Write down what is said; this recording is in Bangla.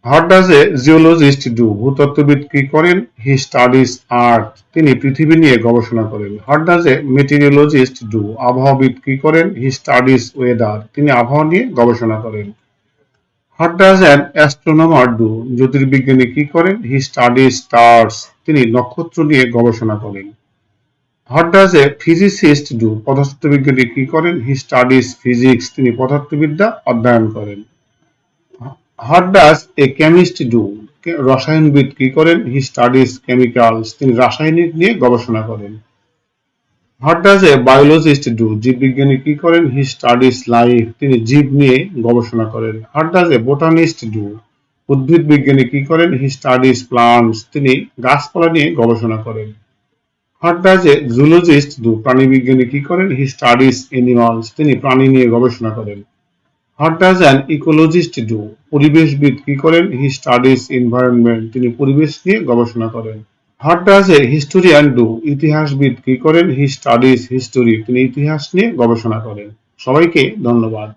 What does a geologist do? ভূতত্ত্ববিদ কি করেন? হি স্টাডিজ আর্থ, তিনি পৃথিবী নিয়ে গবেষণা করেন। What does a meteorologist do? আবহাওয়াবিদ কি করেন? হি স্টাডিজ ওয়েদার, তিনি আবহাওয়া নিয়ে গবেষণা করেন। What does an astronomer do? জ্যোতির্বিজ্ঞানী কি করেন? হি স্টাডিজ স্টার্স, তিনি নক্ষত্র নিয়ে গবেষণা করেন। What does a physicist do? পদার্থবিজ্ঞানী কি করেন? হি স্টাডিজ ফিজিক্স, তিনি পদার্থবিদ্যা অধ্যয়ন করেন। What does a chemist do? রসায়নবিদ কি করেন? হি স্টাডিজ কেমিক্যালস, তিনি রাসায়নিক নিয়ে গবেষণা করেন। What does a biologist do? জীববিজ্ঞানী কি করেন? হি স্টাডিজ লাইফ, তিনি জীব নিয়ে গবেষণা করেন। What does A botanist do? উদ্ভিদ বিজ্ঞানী কি করেন? হি স্টাডিজ প্লান্টস, তিনি গাছপালা নিয়ে গবেষণা করেন। What does a zoologist do? প্রাণীবিজ্ঞানী কি করেন? হি স্টাডিজ এনিমালস, তিনি প্রাণী নিয়ে গবেষণা করেন। What does an ecologist do? পরিবেশবিদ কি করেন? হি স্টাডিজ এনভায়রনমেন্ট, তিনি পরিবেশ নিয়ে গবেষণা করেন। What does A historian do? ইতিহাসবিদ কি করেন? হি স্টাডিজ হিস্টোরি, তিনি ইতিহাস নিয়ে গবেষণা করেন। সবাইকে ধন্যবাদ।